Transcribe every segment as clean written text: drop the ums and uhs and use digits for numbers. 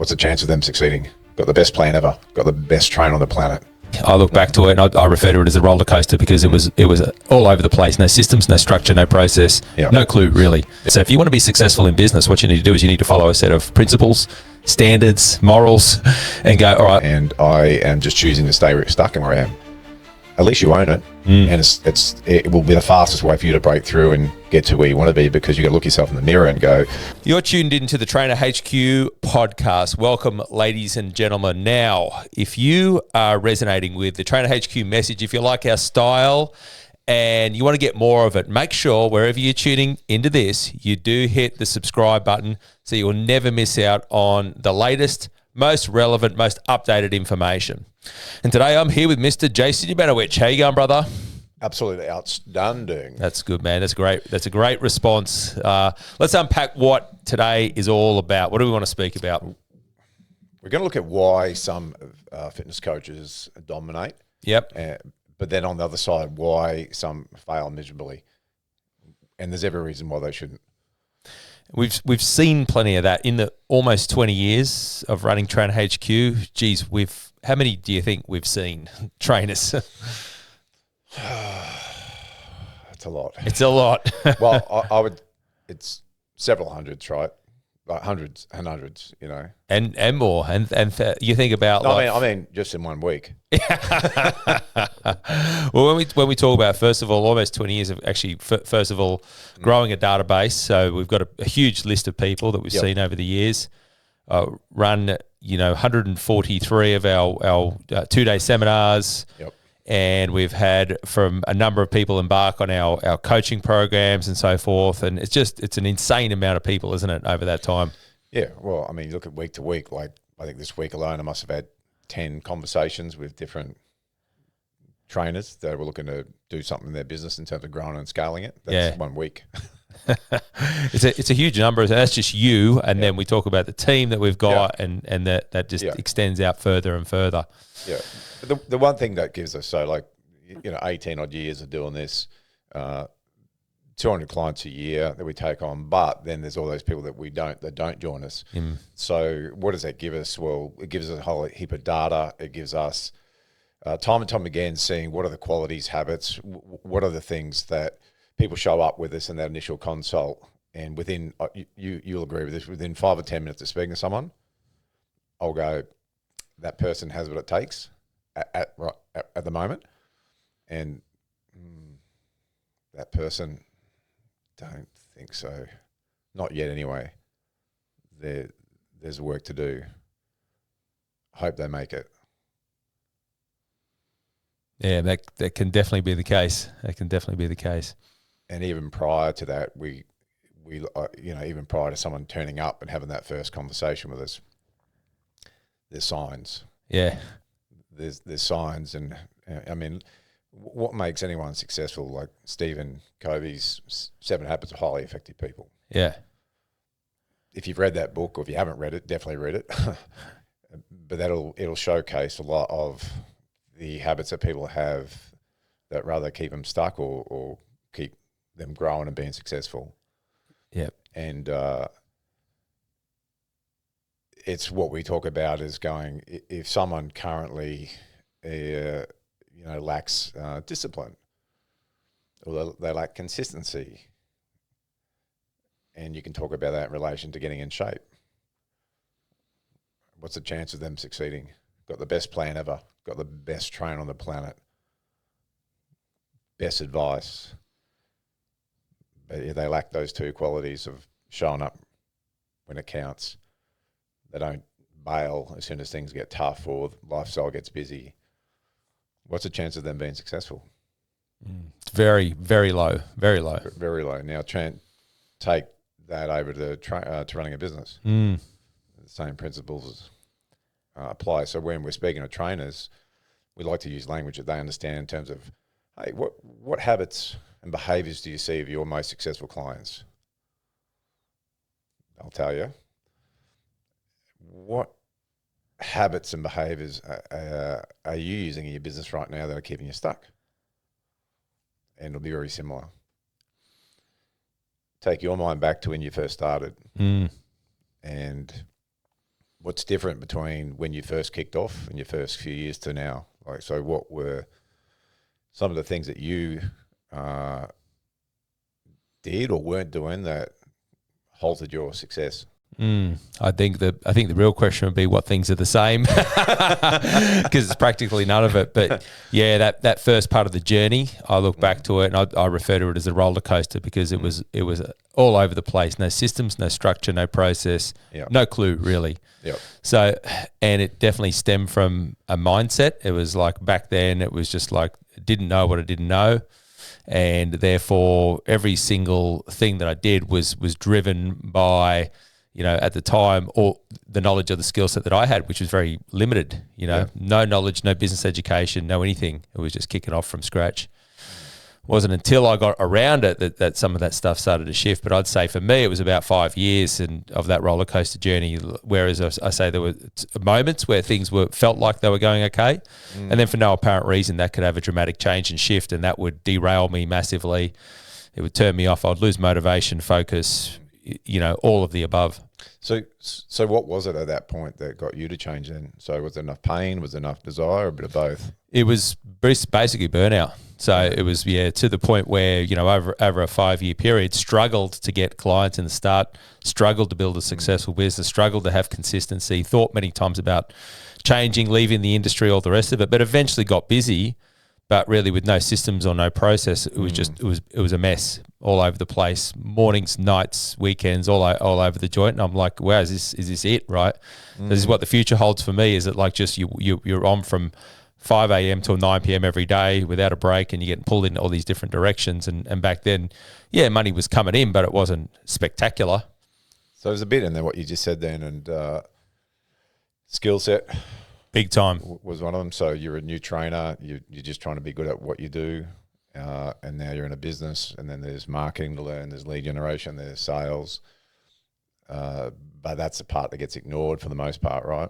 What's the chance of them succeeding? Got the best plan ever. Got the best trainer on the planet. I look back to it and I refer to it as a roller coaster because it was all over the place. No systems, no structure, no process, no clue really. So if you want to be successful in business, what you need to do is you need to follow a set of principles, standards, morals, and go, all right. And I am just choosing to stay stuck in where I am. At least you own it, and it will be the fastest way for you to break through and get to where you want to be, because you got to look yourself in the mirror and go. You're tuned into the Trainer HQ podcast. Welcome, ladies and gentlemen. Now, if you are resonating with the Trainer HQ message, if you like our style and you want to get more of it, make sure wherever you're tuning into this, you do hit the subscribe button so you will never miss out on the latest, most relevant, most updated information. And today I'm here with Mr. Jason Ubanowicz. How you going, brother? Absolutely outstanding. That's good, man. That's great. That's a great response. Let's unpack what today is all about. What do we want to speak about? We're going to look at why some fitness coaches dominate. Yep. But then on the other side, why some fail miserably. And there's every reason why they shouldn't. We've seen plenty of that in the almost 20 years of running Trainer HQ. Geez, how many do you think we've seen trainers? It's a lot. It's a lot. Well, I would. It's several hundreds, right? Like hundreds and hundreds, you know, and more. And you think about. No, I mean, just in 1 week. Well, when we talk about, first of all, almost 20 years of actually, first of all, growing a database. So we've got a huge list of people that we've seen over the years. Run 143 of our 2-day seminars. Yep. And we've had from a number of people embark on our coaching programs and so forth. And it's an insane amount of people, isn't it, over that time? Yeah. Well, I mean, you look at week to week, like I think this week alone, I must have had 10 conversations with different trainers that were looking to do something in their business in terms of growing and scaling it. That's 1 week. It's a huge number. That's just you. And then we talk about the team that we've got and that just extends out further and further. Yeah. But the one thing that gives us, 18 odd years of doing this, 200 clients a year that we take on, but then there's all those people that don't join us. So what does that give us? Well, it gives us a whole heap of data. It gives us time and time again seeing what are the qualities, habits, what are the things that people show up with us in that initial consult, and within you'll agree with this, within 5 or 10 minutes of speaking to someone, I'll go, that person has what it takes at the moment, and that person, don't think so, not yet anyway. There's work to do. Hope they make it. Yeah, that can definitely be the case. That can definitely be the case. And even prior to that, we even prior to someone turning up and having that first conversation with us, there's signs. Yeah. There's signs, and I mean, what makes anyone successful? Like Stephen Covey's 7 Habits of Highly Effective People. Yeah. If you've read that book, or if you haven't read it, definitely read it. But it'll showcase a lot of the habits that people have that rather keep them stuck or keep them growing and being successful. Yeah. And it's what we talk about is going, if someone currently lacks discipline, or they lack consistency, and you can talk about that in relation to getting in shape, what's the chance of them succeeding? Got the best plan ever, got the best trainer on the planet, best advice, but they lack those 2 qualities of showing up when it counts. They don't bail as soon as things get tough or lifestyle gets busy. What's the chance of them being successful? It's very, very low. Very low. Very low. Now, take that over to running a business. The same principles apply. So when we're speaking to trainers, we like to use language that they understand in terms of, hey, what habits and behaviours do you see of your most successful clients? I'll tell you. What habits and behaviours are you using in your business right now that are keeping you stuck? And it'll be very similar. Take your mind back to when you first started, and what's different between when you first kicked off in your first few years to now? Like, so what were some of the things that you did or weren't doing that halted your success? I think the real question would be what things are the same, because it's practically none of it. But yeah, that first part of the journey, I look back to it and I refer to it as a roller coaster, because it was all over the place. No systems, no structure, no process, no clue really. Yep. So, and it definitely stemmed from a mindset. It was like back then, it was just like didn't know what I didn't know. And therefore, every single thing that I did was driven by, at the time, all the knowledge of the skill set that I had, which was very limited. No knowledge, no business education, no anything. It was just kicking off from scratch. It wasn't until I got around it that some of that stuff started to shift. But I'd say for me, it was about 5 years of that roller coaster journey. Whereas I say there were moments where things felt like they were going okay, and then for no apparent reason, that could have a dramatic change and shift, and that would derail me massively. It would turn me off. I'd lose motivation, focus, all of the above. So what was it at that point that got you to change then? So was there enough pain? Was there enough desire? A bit of both? It was basically burnout. So it was, to the point where, over a 5-year period, struggled to get clients in the start, struggled to build a successful business, struggled to have consistency, thought many times about changing, leaving the industry, all the rest of it, but eventually got busy. But really, with no systems or no process, it was just it was a mess all over the place. Mornings, nights, weekends, all over the joint. And I'm like, wow, is this it? Right? This is what the future holds for me. Is it like just you're on from 5 a.m. till 9 p.m. every day without a break, and you're getting pulled in all these different directions. And back then, money was coming in, but it wasn't spectacular. So there's a bit in there what you just said then, and skill set. Big time. Was one of them. So you're a new trainer, you're just trying to be good at what you do, and now you're in a business, and then there's marketing to learn, there's lead generation, there's sales, but that's the part that gets ignored for the most part, right?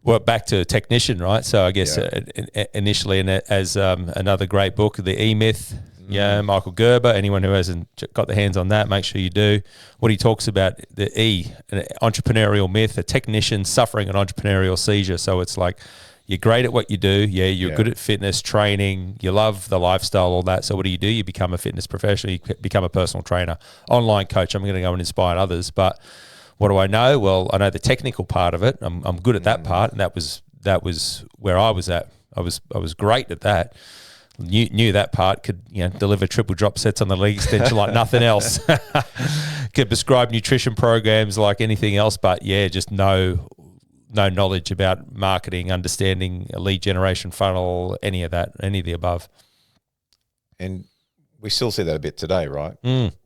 Well, back to technician, right? So I guess initially, and as another great book, The E-Myth, Michael Gerber. Anyone who hasn't got their hands on that, make sure you do. What he talks about, the E, an entrepreneurial myth, a technician suffering an entrepreneurial seizure. So it's like you're great at what you do. You're good at fitness, training. You love the lifestyle, all that. So what do? You become a fitness professional. You become a personal trainer, online coach. I'm going to go and inspire others. But what do I know? Well, I know the technical part of it. I'm good at that part, and that was where I was at. I was great at that. Knew that part, could deliver triple drop sets on the leg extension like nothing else. Could prescribe nutrition programs like anything else, but just no knowledge about marketing, understanding a lead generation funnel, any of the above. And we still see that a bit today, right?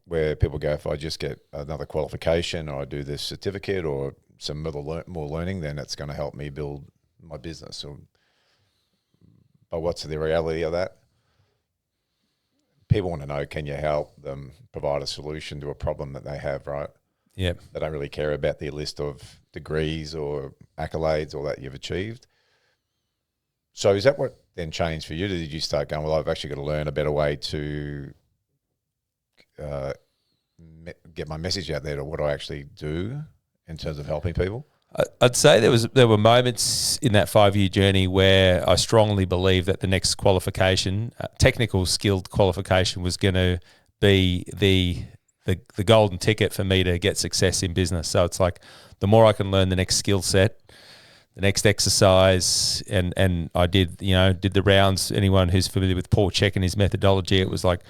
Where people go, if I just get another qualification, or I do this certificate, or some more learning, then it's going to help me build my business. But what's the reality of that? People want to know, can you help them provide a solution to a problem that they have, right? Yeah. They don't really care about the list of degrees or accolades or that you've achieved. So is that what then changed for you? Did you start going, well, I've actually got to learn a better way to get my message out there to what I actually do in terms of helping people? I'd say there were moments in that 5-year journey where I strongly believed that the next qualification, technical skilled qualification, was going to be the golden ticket for me to get success in business. So it's like the more I can learn the next skill set, the next exercise, and I did the rounds. Anyone who's familiar with Paul Check and his methodology, it was like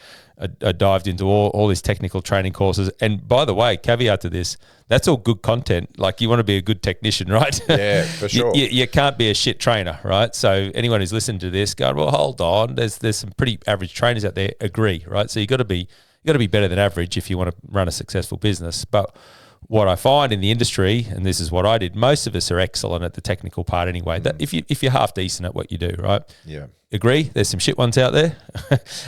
I dived into all these technical training courses. And by the way, caveat to this, that's all good content. Like, you want to be a good technician, right? Yeah, for sure. You can't be a shit trainer, right? So anyone who's listened to this, go, well, hold on. There's some pretty average trainers out there. Agree, right? So you got to be better than average if you want to run a successful business. But what I find in the industry, and this is what I did, most of us are excellent at the technical part anyway. That if you're half decent at what you do, right? Yeah. Agree? There's some shit ones out there,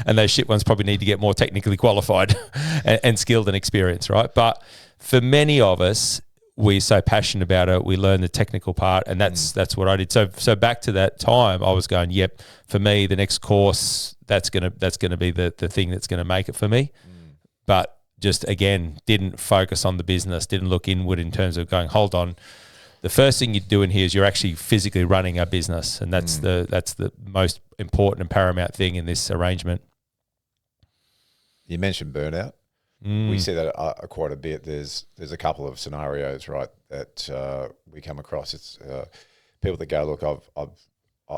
and those shit ones probably need to get more technically qualified and skilled and experienced, right? But for many of us, we're so passionate about it, we learn the technical part, and that's what I did. So back to that time, I was going, yep, for me, the next course, that's gonna be the thing that's gonna make it for me. But just, again, didn't focus on the business, didn't look inward in terms of going, hold on, the first thing you're doing here is you're actually physically running a business, and that's the most important and paramount thing in this arrangement. You mentioned burnout. We see that quite a bit. There's a couple of scenarios, right, that we come across. It's people that go, look,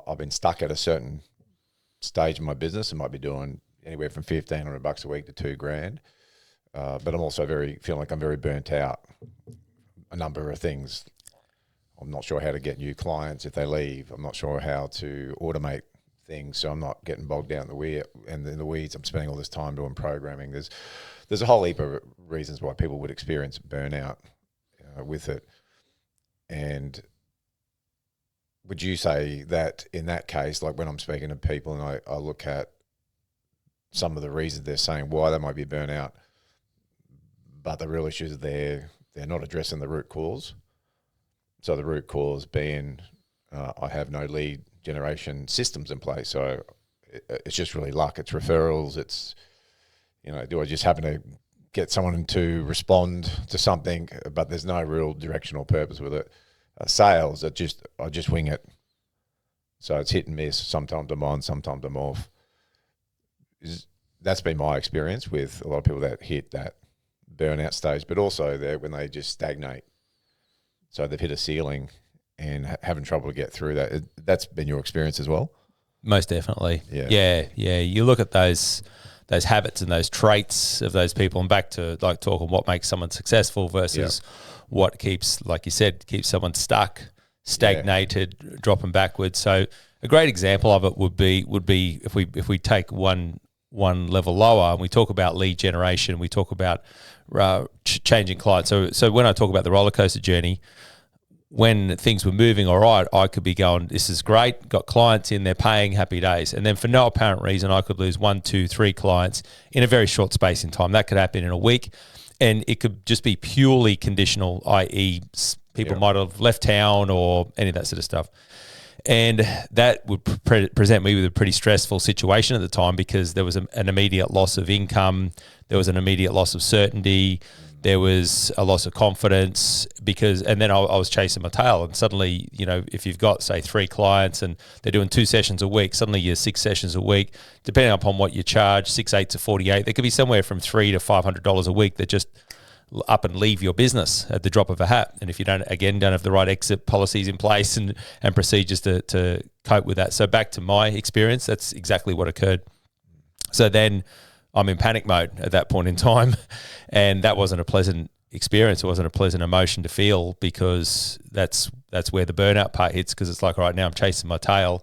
I've been stuck at a certain stage in my business. I might be doing anywhere from $1,500 a week to $2,000, but I'm also feeling like I'm very burnt out. A number of things. I'm not sure how to get new clients if they leave. I'm not sure how to automate things, so I'm not getting bogged down in the weeds. I'm spending all this time doing programming. There's a whole heap of reasons why people would experience burnout with it. And would you say that in that case, like when I'm speaking to people and I look at some of the reasons they're saying why they might be burnout, but the real issue is they're not addressing the root cause. So the root cause being I have no lead generation systems in place. So it's just really luck. It's referrals. It's, do I just happen to get someone to respond to something, but there's no real directional purpose with it. Sales, I just wing it. So it's hit and miss. Sometimes I'm on, sometimes I'm off. That's been my experience with a lot of people that hit that burnout stage, but also when they just stagnate. So they've hit a ceiling and having trouble to get through that. That's been your experience as well? Most definitely. Yeah. Yeah. You look at those habits and those traits of those people, and back to like talking what makes someone successful versus what keeps, like you said, keeps someone stuck, stagnated, dropping backwards. So a great example of it would be if we take one level lower and we talk about lead generation, we talk about changing clients. So when I talk about the roller coaster journey, when things were moving all right, I could be going, this is great, got clients in, they're paying, happy days. And then for no apparent reason, I could lose 1, 2, 3 clients in a very short space in time. That could happen in a week. And it could just be purely conditional, i.e. people might have left town or any of that sort of stuff. And that would present me with a pretty stressful situation at the time, because there was an immediate loss of income. There was an immediate loss of certainty. There was a loss of confidence and then I was chasing my tail. And suddenly, if you've got, say, 3 clients and they're doing 2 sessions a week, suddenly you're 6 sessions a week, depending upon what you charge, 6, 8 to 48. There could be somewhere from $300 to $500 a week that just up and leave your business at the drop of a hat. And if you don't have the right exit policies in place and procedures to cope with that. So back to my experience, that's exactly what occurred. So then I'm in panic mode at that point in time, and that wasn't a pleasant experience. It wasn't a pleasant emotion to feel, because that's where the burnout part hits, because it's like, all right, now I'm chasing my tail,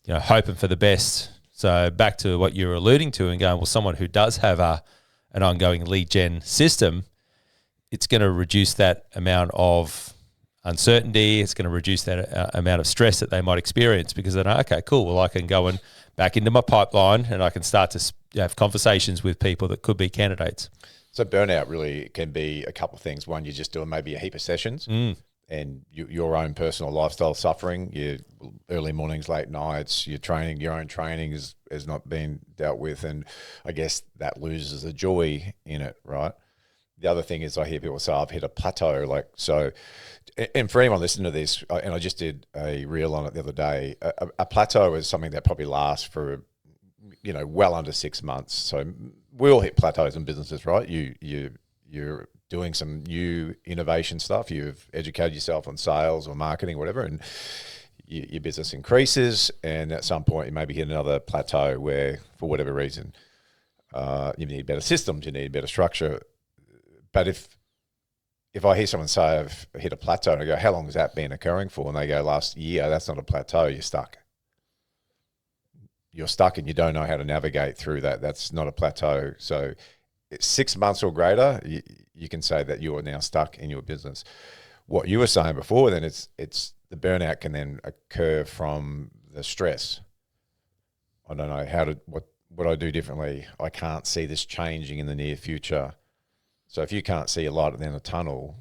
hoping for the best. So back to what you were alluding to and going, well, someone who does have an ongoing lead gen system, it's going to reduce that amount of uncertainty. It's going to reduce that amount of stress that they might experience, because they know, okay, cool, well, I can go and back into my pipeline and I can start to have conversations with people that could be candidates. So burnout really can be a couple of things. One, you're just doing maybe a heap of sessions and your own personal lifestyle suffering, your early mornings, late nights, your own training has not been dealt with. And I guess that loses the joy in it, right? The other thing is I hear people say, I've hit a plateau. And for anyone listening to this, and I just did a reel on it the other day, a plateau is something that probably lasts for, well under 6 months. So we all hit plateaus in businesses, right? You're doing some new innovation stuff. You've educated yourself on sales or marketing, whatever, and your business increases. And at some point, you maybe hit another plateau where, for whatever reason, you need better systems, you need better structure. But if I hear someone say I've hit a plateau, and I go, how long has that been occurring for? And they go, last year. That's not a plateau. You're stuck. You're stuck and you don't know how to navigate through that. That's not a plateau. So 6 months or greater, you can say that you are now stuck in your business. What you were saying before, then it's the burnout can then occur from the stress. I don't know what I do differently. I can't see this changing in the near future. So if you can't see a light at the end of the tunnel,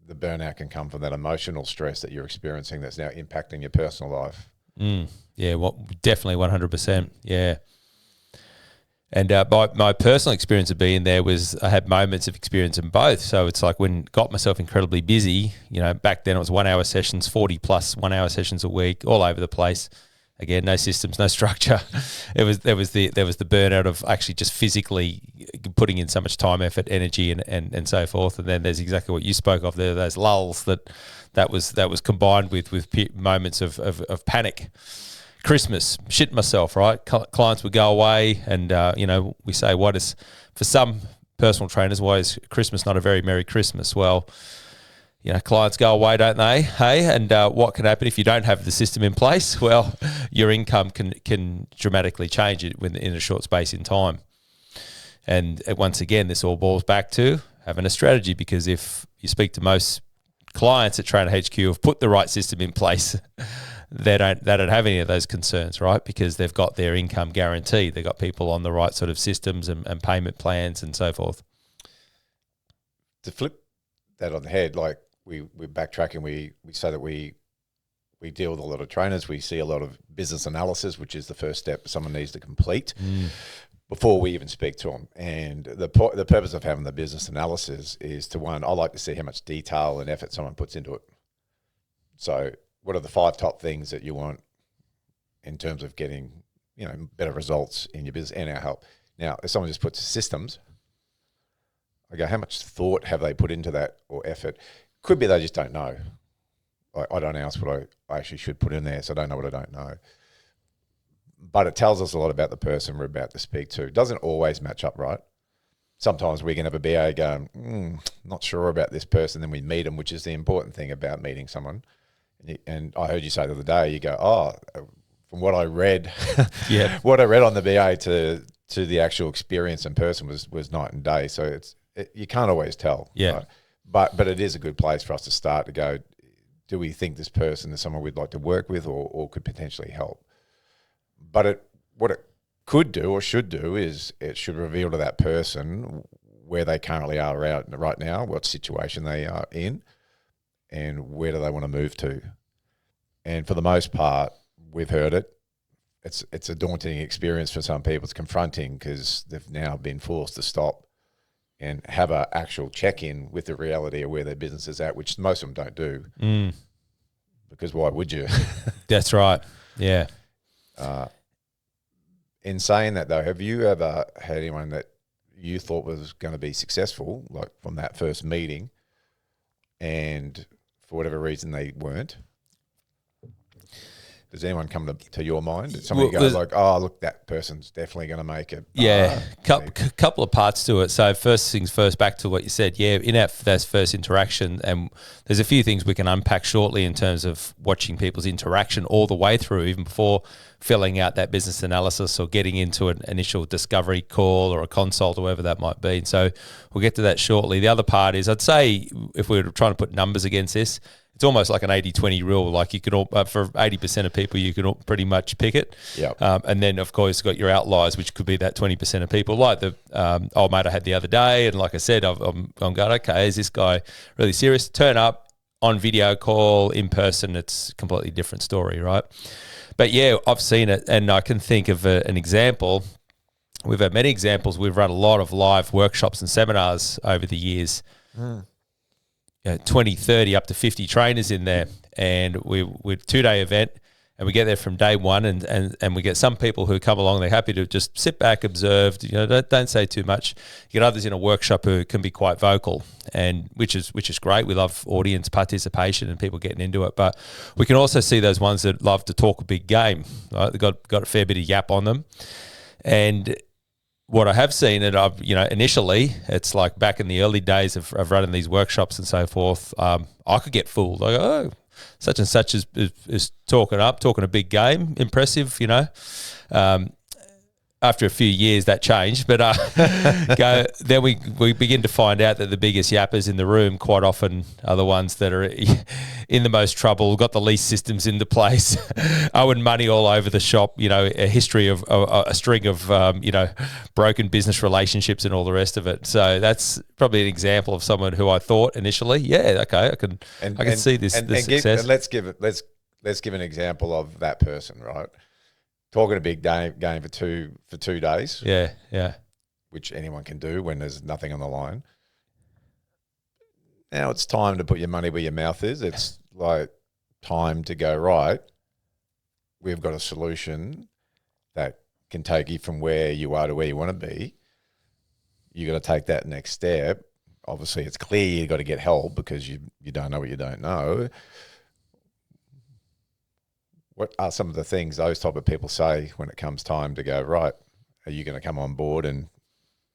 the burnout can come from that emotional stress that you're experiencing that's now impacting your personal life. Yeah, definitely 100%. Yeah. And my personal experience of being there was I had moments of experience in both. So it's like when got myself incredibly busy, back then it was 1 hour sessions, 40 plus 1 hour sessions a week, all over the place. Again, no systems, no structure. There was the burnout of actually just physically putting in so much time, effort, energy, and so forth. And then there's exactly what you spoke of there, those lulls that was combined with moments of panic. Christmas, shit myself, right? Clients would go away, and we say, for some personal trainers, why is Christmas not a very Merry Christmas? Well, clients go away, don't they? Hey, and what can happen if you don't have the system in place? Well, your income can dramatically change it in a short space in time. And once again, this all boils back to having a strategy, because if you speak to most clients at Trainer HQ who've put the right system in place, they don't have any of those concerns, right? Because they've got their income guaranteed. They've got people on the right sort of systems and payment plans and so forth. To flip that on the head, like we're backtracking, we say that we deal with a lot of trainers. We see a lot of business analysis, which is the first step someone needs to complete before we even speak to them. And the purpose of having the business analysis is to, one, I like to see how much detail and effort someone puts into it. So what are the 5 top things that you want in terms of getting, better results in your business and our help? Now, if someone just puts systems, I go, how much thought have they put into that or effort? Could be they just don't know. I don't ask what I actually should put in there, so I don't know what I don't know. But it tells us a lot about the person we're about to speak to. It doesn't always match up right. Sometimes we can have a BA going, not sure about this person, then we meet them, which is the important thing about meeting someone. And I heard you say the other day, you go, from what I read, what I read on the BA to the actual experience in person was night and day. So you can't always tell. Yeah. Right? But it is a good place for us to start to go, do we think this person is someone we'd like to work with or could potentially help? But what it could do or should do is it should reveal to that person where they currently are right now, what situation they are in, and where do they want to move to. And for the most part, we've heard it. It's a daunting experience for some people. It's confronting because they've now been forced to stop and have an actual check-in with the reality of where their business is at, which most of them don't do. Because why would you? That's right. Yeah. In saying that, though, have you ever had anyone that you thought was going to be successful, like from that first meeting, and for whatever reason they weren't? Does anyone come to your mind? Somebody goes like, oh, look, that person's definitely going to make it. Yeah, couple of parts to it. So first things first, back to what you said. Yeah, in that first interaction, and there's a few things we can unpack shortly in terms of watching people's interaction all the way through, even before filling out that business analysis or getting into an initial discovery call or a consult or whatever that might be. And so we'll get to that shortly. The other part is, I'd say, if we were trying to put numbers against this, it's almost like an 80-20 rule. Like you can all, for 80% of people, you can all pretty much pick it. Yep. And then, of course, you've got your outliers, which could be that 20% of people, like the old mate I had the other day. And like I said, I'm going, okay, is this guy really serious? Turn up on video call, in person, it's a completely different story, right? But yeah, I've seen it, and I can think of an example. We've had many examples. We've run a lot of live workshops and seminars over the years. 20, 30, up to 50 trainers in there. And we're a 2-day event, and we get there from day one, and we get some people who come along, they're happy to just sit back, observe, don't say too much. You get others in a workshop who can be quite vocal, and which is great. We love audience participation and people getting into it. But we can also see those ones that love to talk a big game, right? They've got a fair bit of yap on them. And what I have seen, and I've, initially, it's like back in the early days of running these workshops and so forth, I could get fooled. I go, oh, such and such is talking a big game, impressive, After a few years, that changed, but then we begin to find out that the biggest yappers in the room quite often are the ones that are in the most trouble, got the least systems into place, owing money all over the shop, a history of a string of broken business relationships and all the rest of it. So that's probably an example of someone who I thought initially, I can see this success. And let's give an example of that person, right? talking a big game for 2 days, Yeah. which anyone can do when there's nothing on the line. Now it's time to put your money where your mouth is. It's like time to go, right, we've got a solution that can take you from where you are to where you want to be. You got to take that next step. Obviously, it's clear you got to get help because you don't know what you don't know. What are some of the things those type of people say when it comes time to go, right, are you going to come on board and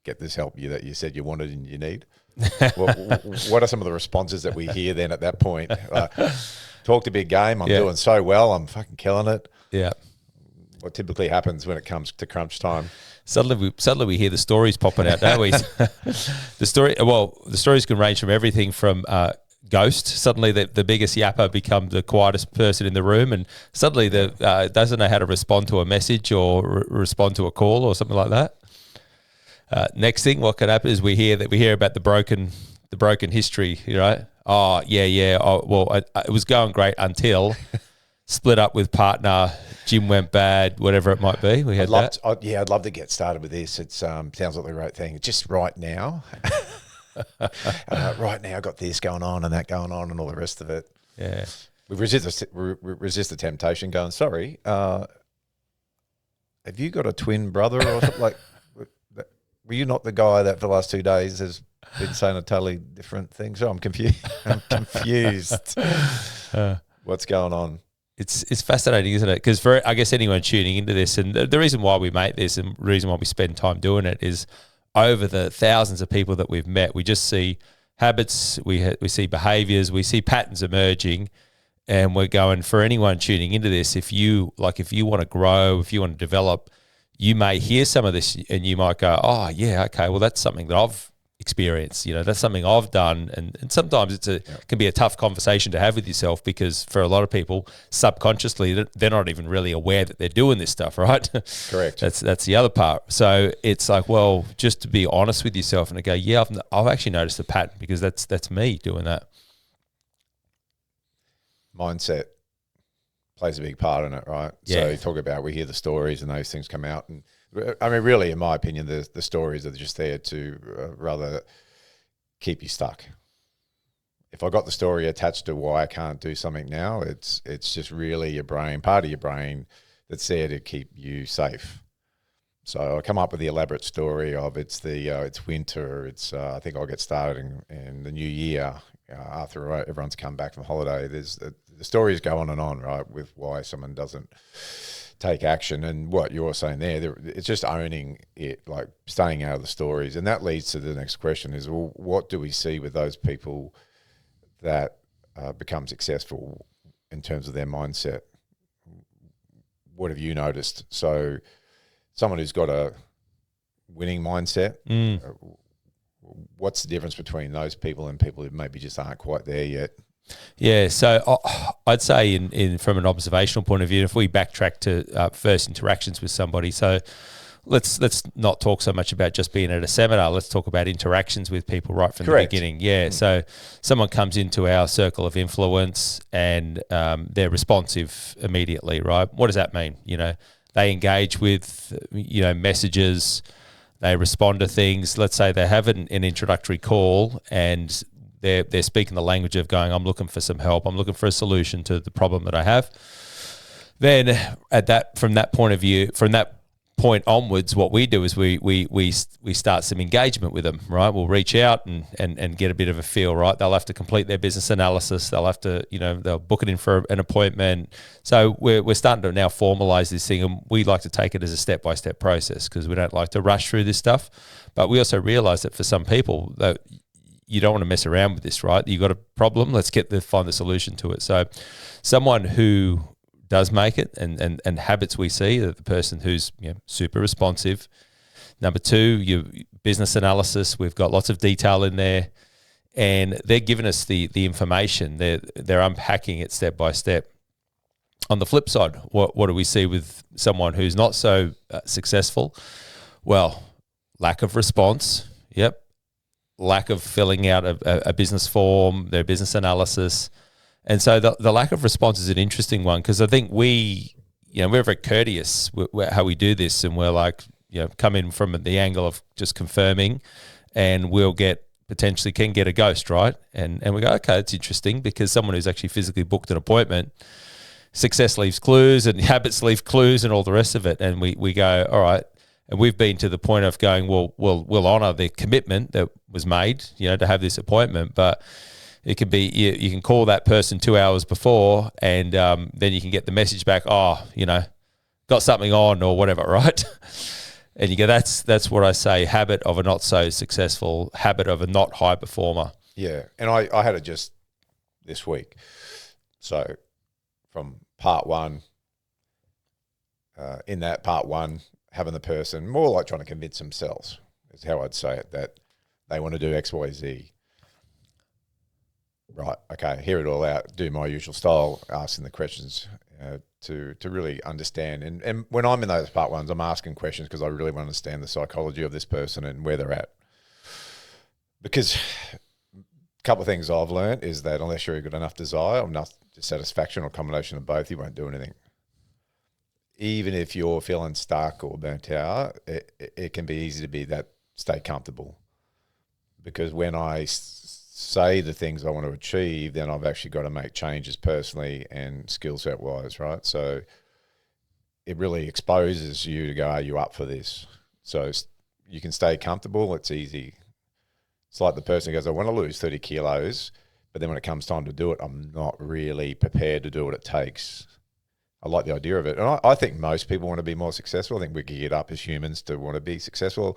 get this help that you said you wanted and you need? What are some of the responses that we hear then at that point? Talked a big game. I'm doing so well. I'm fucking killing it. Yeah. What typically happens when it comes to crunch time? Suddenly we hear the stories popping out, don't we? The stories can range from everything from ghost. Suddenly the biggest yapper becomes the quietest person in the room, and suddenly doesn't know how to respond to a message or respond to a call or something like that. Next thing, what can happen is we hear about the broken history, right? Oh yeah. Oh, well, it was going great until split up with partner, gym went bad, whatever it might be. We had I'd love to get started with this. It sounds like the right thing. Just right now, right now, I've got this going on and that going on and all the rest of it. Yeah, we resist the temptation. Going, sorry, have you got a twin brother or something like? Were you not the guy that for the last 2 days has been saying a totally different thing? So I'm confused. What's going on? It's fascinating, isn't it? Because for, I guess, anyone tuning into this, and the reason why we make this and the reason why we spend time doing it is over the thousands of people that we've met, we just see habits, we see behaviors, we see patterns emerging, and we're going, for anyone tuning into this, if you want to grow, if you want to develop, you may hear some of this and you might go, oh yeah, okay, well that's something that I've experienced, that's something I've done. And sometimes can be a tough conversation to have with yourself, because for a lot of people, subconsciously, they're not even really aware that they're doing this stuff, right? Correct. That's the other part. So it's like, well, just to be honest with yourself and to go, yeah, I've actually noticed a pattern, because that's me doing that. Mindset plays a big part in it, right? Yeah. So you talk about, we hear the stories and those things come out, and I mean, really, in my opinion, the stories are just there to rather keep you stuck. If I got the story attached to why I can't do something now, it's just really your brain, part of your brain that's there to keep you safe. So I come up with the elaborate story of it's winter. I think I'll get started in the new year after everyone's come back from holiday. The stories go on and on, right, with why someone doesn't take action. And what you're saying there, it's just owning it, like staying out of the stories. And that leads to the next question is, well, what do we see with those people that become successful in terms of their mindset? What have you noticed? So someone who's got a winning mindset, what's the difference between those people and people who maybe just aren't quite there yet? Yeah, so I'd say in from an observational point of view, if we backtrack to first interactions with somebody, so let's not talk so much about just being at a seminar. Let's talk about interactions with people right from Correct. the beginning. Yeah, so someone comes into our circle of influence and they're responsive immediately, right? What does that mean? They engage with messages, they respond to things. Let's say they have an introductory call and they're speaking the language of going, I'm looking for some help, I'm looking for a solution to the problem that I have. Then from that point of view, from that point onwards, what we do is we start some engagement with them, right? We'll reach out and get a bit of a feel, right? They'll have to complete their business analysis. They'll have to, they'll book it in for an appointment. So we're starting to now formalize this thing, and we like to take it as a step-by-step process because we don't like to rush through this stuff. But we also realize that for some people, that you don't want to mess around with this, right? You got a problem, let's find the solution to it. So someone who does make it and habits we see, that the person who's super responsive. Number two, your business analysis, we've got lots of detail in there, and they're giving us the information. They're unpacking it step by step. On the flip side, what do we see with someone who's not so successful? Well, lack of response. Yep. Lack of filling out a business form, their business analysis. And so the lack of response is an interesting one, because I think we we're very courteous how we do this, and we're like, come in from the angle of just confirming, and we'll potentially can get a ghost, right? And we go, okay, it's interesting, because someone who's actually physically booked an appointment, success leaves clues and habits leave clues and all the rest of it. And we go, all right. And we've been to the point of going, well, we'll honour the commitment that was made, to have this appointment. But it could be, you can call that person 2 hours before, and then you can get the message back, got something on or whatever, right? And you go, that's what I say, habit of a not so successful, habit of a not high performer. Yeah. And I had it just this week. So from part one, in that part one, having the person more like trying to convince themselves is how I'd say it, that they want to do X, Y, Z. Right. Okay. Hear it all out. Do my usual style, asking the questions to really understand. And when I'm in those part ones, I'm asking questions because I really want to understand the psychology of this person and where they're at. Because a couple of things I've learned is that unless you've got enough desire or enough satisfaction or combination of both, you won't do anything. Even if you're feeling stuck or burnt out, it can be easy to stay comfortable. Because when I say the things I want to achieve, then I've actually got to make changes personally and skill set wise, right? So it really exposes you to go, are you up for this? So you can stay comfortable. It's easy. It's like the person who goes, I want to lose 30 kilos, but then when it comes time to do it, I'm not really prepared to do what it takes. I like the idea of it. And I think most people want to be more successful. I think we're geared up as humans to want to be successful.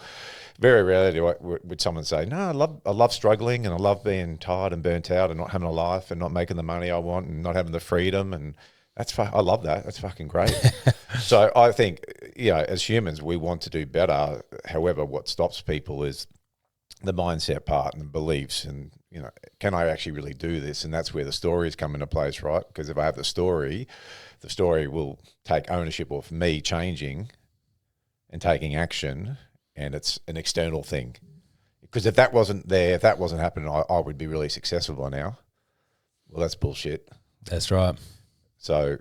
Very rarely would someone say, no, I love struggling, and I love being tired and burnt out and not having a life and not making the money I want and not having the freedom. And I love that. That's fucking great. So I think, as humans, we want to do better. However, what stops people is the mindset part and the beliefs and, can I actually really do this? And that's where the stories come into place, right? Because if I have the story will take ownership of me changing and taking action, and it's an external thing. Because if that wasn't there, if that wasn't happening, I would be really successful by now. Well, that's bullshit. That's right. So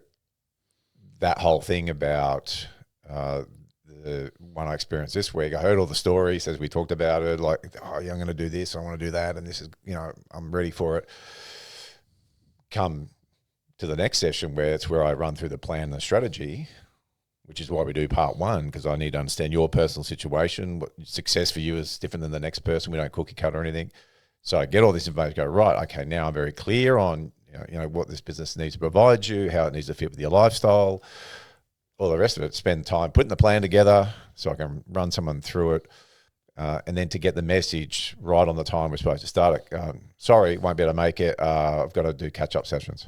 that whole thing about the one I experienced this week, I heard all the stories as we talked about it, like, oh, yeah, I'm going to do this, I want to do that, and this is, I'm ready for it. Come to the next session where it's where I run through the plan and the strategy, which is why we do part one, because I need to understand your personal situation. What success for you is different than the next person. We don't cookie cut or anything. So I get all this information, go, right, okay, now I'm very clear on what this business needs to provide you, how it needs to fit with your lifestyle, all the rest of it. Spend time putting the plan together so I can run someone through it. And then to get the message right on the time we're supposed to start it. Sorry, won't be able to make it. I've got to do catch-up sessions.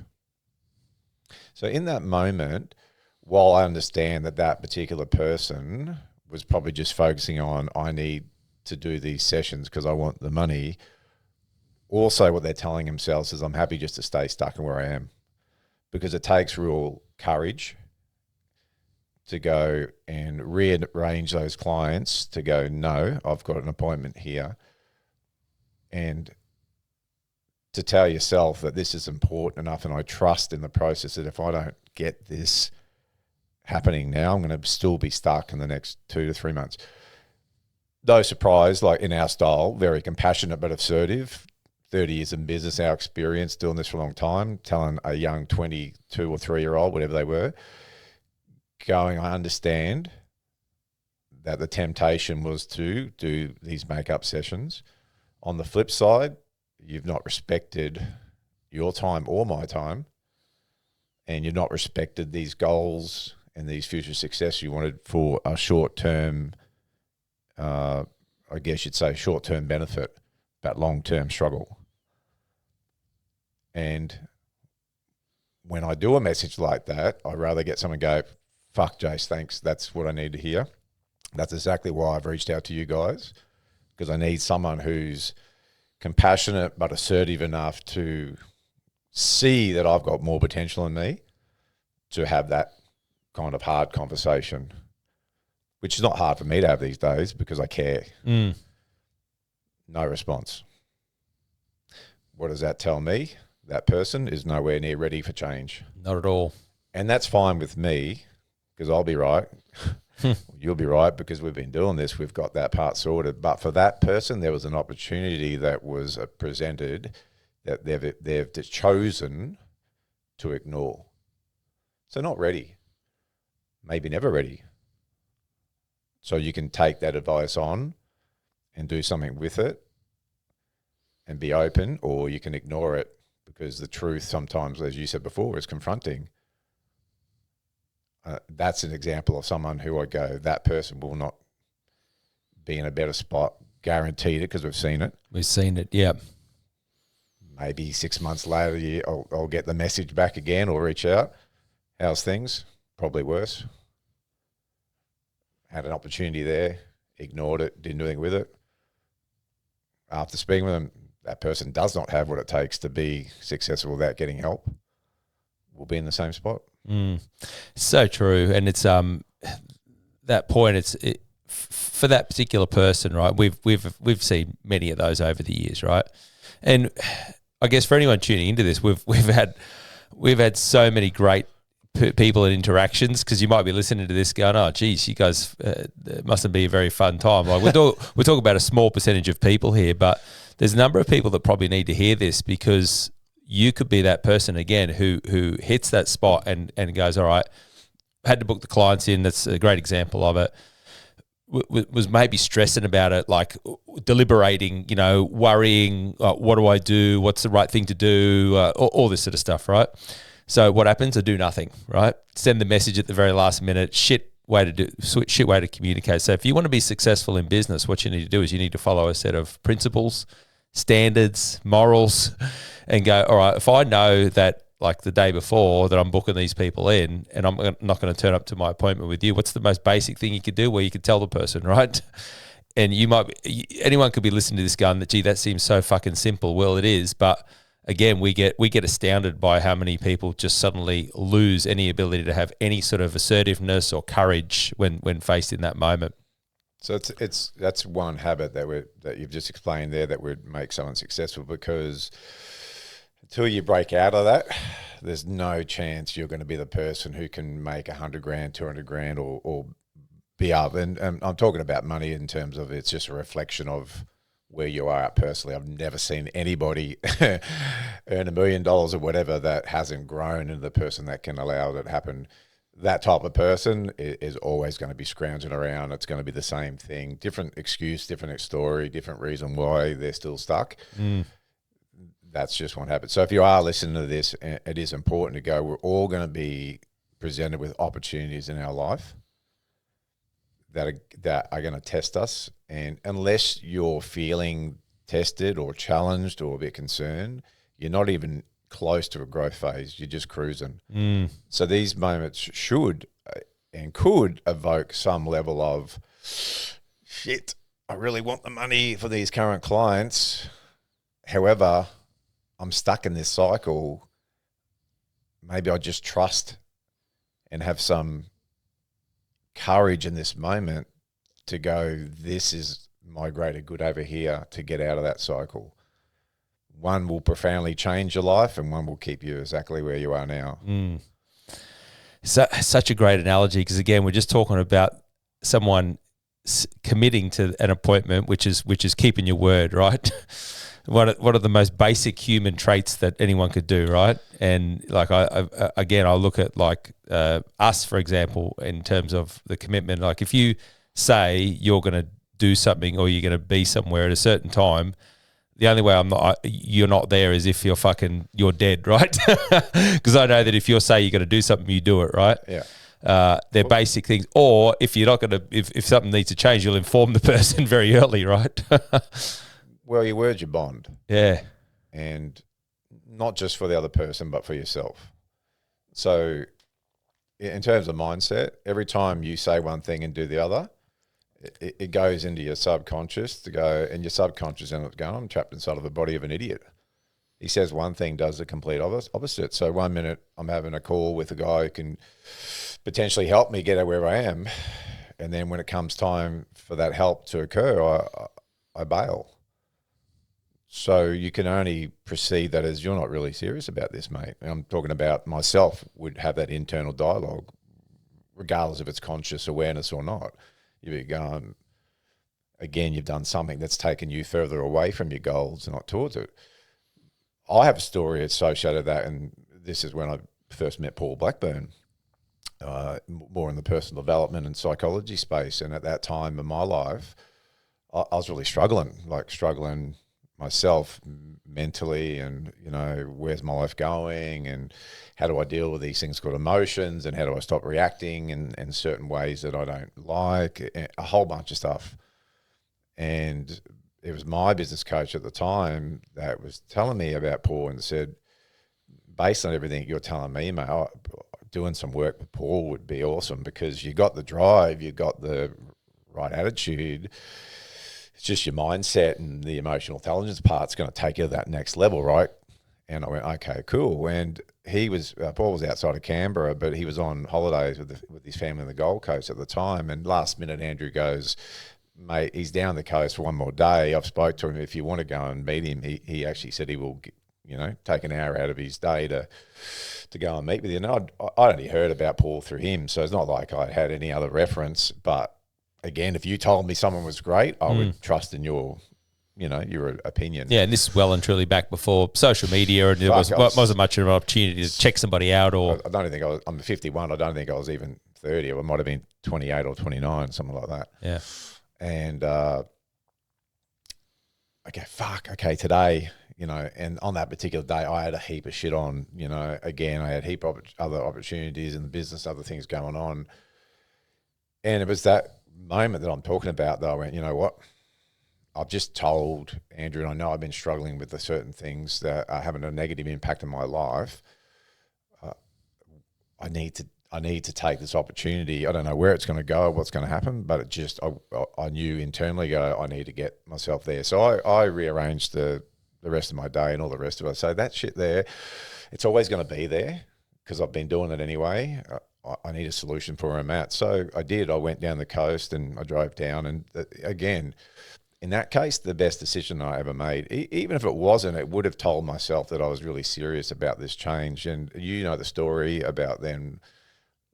So in that moment, while I understand that particular person was probably just focusing on, I need to do these sessions because I want the money, also what they're telling themselves is, I'm happy just to stay stuck in where I am. Because it takes real courage to go and rearrange those clients to go, no, I've got an appointment here. And to tell yourself that this is important enough, and I trust in the process that if I don't get this happening now, I'm going to still be stuck in the next 2 to 3 months. No surprise, like in our style, very compassionate but assertive. 30 years in business, our experience doing this for a long time, telling a young 22 or 3-year-old, whatever they were, going, I understand that the temptation was to do these makeup sessions. On the flip side, you've not respected your time or my time, and you've not respected these goals and these future success you wanted for a short-term, I guess you'd say short-term benefit, but long-term struggle. And when I do a message like that, I'd rather get someone go, fuck, Jace, thanks. That's what I need to hear. That's exactly why I've reached out to you guys, because I need someone who's compassionate but assertive enough to see that I've got more potential in me to have that kind of hard conversation, which is not hard for me to have these days because I care. No response. What does that tell me? That person is nowhere near ready for change. Not at all. And that's fine with me, because I'll be right. You'll be right because we've been doing this. We've got that part sorted. But for that person, there was an opportunity that was presented that they've chosen to ignore. So not ready, maybe never ready. So you can take that advice on and do something with it and be open, or you can ignore it because the truth sometimes, as you said before, is confronting. That's an example of someone who I go, that person will not be in a better spot, guaranteed it, because we've seen it. We've seen it, yeah. Maybe 6 months later, I'll get the message back again or reach out. How's things? Probably worse. Had an opportunity there, ignored it, didn't do anything with it. After speaking with them, that person does not have what it takes to be successful without getting help. We'll be in the same spot. So true, and it's that point. For that particular person, right? We've seen many of those over the years, right? And I guess for anyone tuning into this, we've had so many great people and interactions, because you might be listening to this going, oh, geez, you guys, it mustn't be a very fun time. Like we're talking about a small percentage of people here, but there's a number of people that probably need to hear this, because you could be that person again who hits that spot and goes, all right, had to book the clients in. That's a great example of it. Was maybe stressing about it, like deliberating, worrying, what do I do? What's the right thing to do? All this sort of stuff, right? So what happens? I do nothing, right? Send the message at the very last minute. Shit way to communicate. So if you want to be successful in business, what you need to do is you need to follow a set of principles, standards, morals, and go, all right, if I know that like the day before that I'm booking these people in and I'm not going to turn up to my appointment with you, what's the most basic thing you could do where you could tell the person, right? And anyone could be listening to this going, gee, that seems so fucking simple. Well, it is, but again, we get astounded by how many people just suddenly lose any ability to have any sort of assertiveness or courage when faced in that moment. So that's one habit that you've just explained there that would make someone successful, because until you break out of that, there's no chance you're going to be the person who can make 100 grand, 200 grand, or be up. And I'm talking about money in terms of it's just a reflection of where you are at personally. I've never seen anybody earn $1 million or whatever that hasn't grown into the person that can allow that to happen. That type of person is always going to be scrounging around. It's going to be the same thing, different excuse, different story, different reason why they're still stuck. That's just one habit. So if you are listening to this, it is important to go, we're all going to be presented with opportunities in our life that are going to test us. And unless you're feeling tested or challenged or a bit concerned, you're not even close to a growth phase. You're just cruising. So these moments should and could evoke some level of, shit, I really want the money for these current clients. However, I'm stuck in this cycle. Maybe I just trust and have some courage in this moment to go, this is my greater good over here, to get out of that cycle. One will profoundly change your life, and one will keep you exactly where you are now. So, such a great analogy, because again, we're just talking about someone committing to an appointment, which is keeping your word, right? One of the most basic human traits that anyone could do, right? And like I look at like us, for example, in terms of the commitment. Like if you say you're going to do something or you're going to be somewhere at a certain time, the only way you're not there is if you're dead, right? Because I know that if you say you're going to do something, you do it, right? Yeah. They're basic things. Or if you're not going to, if something needs to change, you'll inform the person very early, right? Well, your word's your bond. Yeah. And not just for the other person, but for yourself. So in terms of mindset, every time you say one thing and do the other, it goes into your subconscious to go, and your subconscious ends up going, I'm trapped inside of the body of an idiot. He says one thing, does the complete opposite. So 1 minute I'm having a call with a guy who can potentially help me get where I am. And then when it comes time for that help to occur, I bail. So you can only perceive that as, you're not really serious about this, mate. And I'm talking about myself, would have that internal dialogue. regardless if it's conscious awareness or not. You'd be going, again, you've done something that's taken you further away from your goals and not towards it. I have a story associated with that, and this is when I first met Paul Blackburn, more in the personal development and psychology space. And at that time in my life, I was really struggling myself mentally, and, you know, where's my life going, and how do I deal with these things called emotions, and how do I stop reacting in certain ways that I don't like, a whole bunch of stuff. And it was my business coach at the time that was telling me about Paul and said, based on everything you're telling me, mate, doing some work with Paul would be awesome, because you got the drive, you got the right attitude. It's just your mindset and the emotional intelligence part's going to take you to that next level, right? And I went, okay, cool. And Paul was outside of Canberra, but he was on holidays with his family in the Gold Coast at the time. And last minute, Andrew goes, mate, he's down the coast for one more day. I've spoke to him. If you want to go and meet him, he actually said he will, take an hour out of his day to go and meet with you. And I'd only heard about Paul through him, so it's not like I had any other reference. But again, if you told me someone was great, I would trust in your opinion. Yeah, and this is well and truly back before social media, and there wasn't much of an opportunity to check somebody out. Or I don't think I'm 51. I don't think I was even 30. I might have been 28 or 29, something like that. Yeah. And today, and on that particular day, I had a heap of shit on. Again, I had a heap of other opportunities in the business, other things going on, and it was that moment that I'm talking about that I went, you know what? I've just told Andrew, and I know I've been struggling with the certain things that are having a negative impact on my life. I need to take this opportunity. I don't know where it's going to go, what's going to happen, but I knew internally, I need to get myself there. So I rearranged the rest of my day and all the rest of it. So that shit there, it's always going to be there because I've been doing it anyway. I need a solution for where I'm at. So I did. I went down the coast and I drove down. And again, in that case, the best decision I ever made. Even if it wasn't, it would have told myself that I was really serious about this change. And you know the story about then.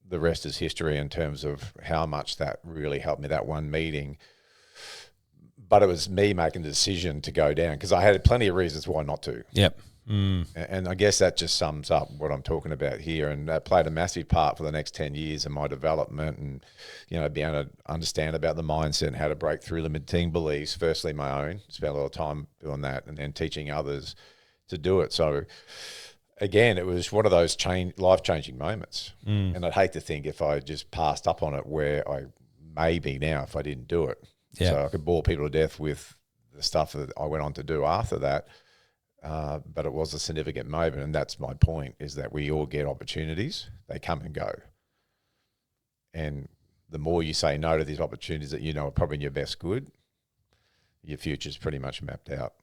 The rest is history in terms of how much that really helped me, that one meeting. But it was me making the decision to go down because I had plenty of reasons why not to. Yep. And I guess that just sums up what I'm talking about here. And that played a massive part for the next 10 years in my development and, being able to understand about the mindset and how to break through limiting beliefs. Firstly, my own, spent a lot of time doing that, and then teaching others to do it. So, again, it was one of those life-changing moments. And I'd hate to think if I just passed up on it where I may be now if I didn't do it. Yeah. So I could bore people to death with the stuff that I went on to do after that. But it was a significant moment, and that's my point, is that we all get opportunities. They come and go. And the more you say no to these opportunities that are probably in your best good, your future's pretty much mapped out.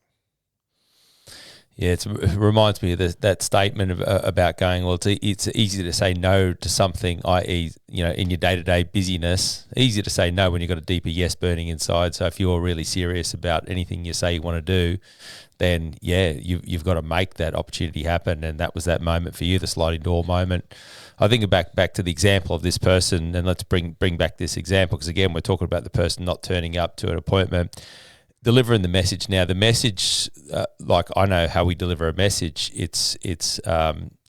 Yeah, it reminds me of that statement about going, well, it's easy to say no to something, i.e., in your day-to-day busyness. Easy to say no when you've got a deeper yes burning inside. So if you're really serious about anything you say you want to do, then, yeah, you've got to make that opportunity happen. And that was that moment for you, the sliding door moment. I think back to the example of this person, and let's bring back this example because, again, we're talking about the person not turning up to an appointment. Delivering the message. Now, the message, like I know how we deliver a message. It's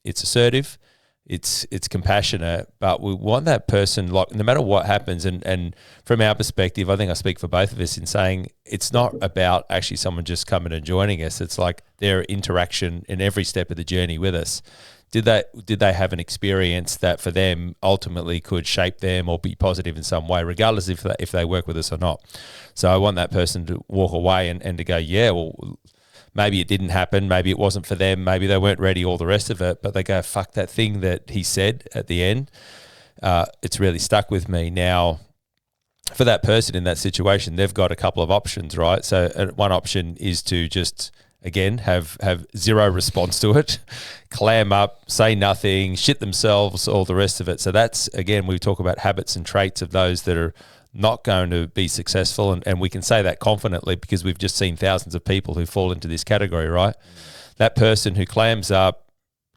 assertive, it's compassionate, but we want that person, like, no matter what happens. And from our perspective, I think I speak for both of us in saying it's not about actually someone just coming and joining us. It's like their interaction in every step of the journey with us. Did they have an experience that for them ultimately could shape them or be positive in some way, regardless if they work with us or not? So I want that person to walk away and to go, yeah, well, maybe it didn't happen, maybe it wasn't for them, maybe they weren't ready, all the rest of it, but they go, fuck, that thing that he said at the end, it's really stuck with me. Now, for that person in that situation, they've got a couple of options, right? So one option is to just, again, have zero response to it, clam up, say nothing, shit themselves, all the rest of it. So that's, again, we talk about habits and traits of those that are not going to be successful. And we can say that confidently because we've just seen thousands of people who fall into this category, right? That person who clams up,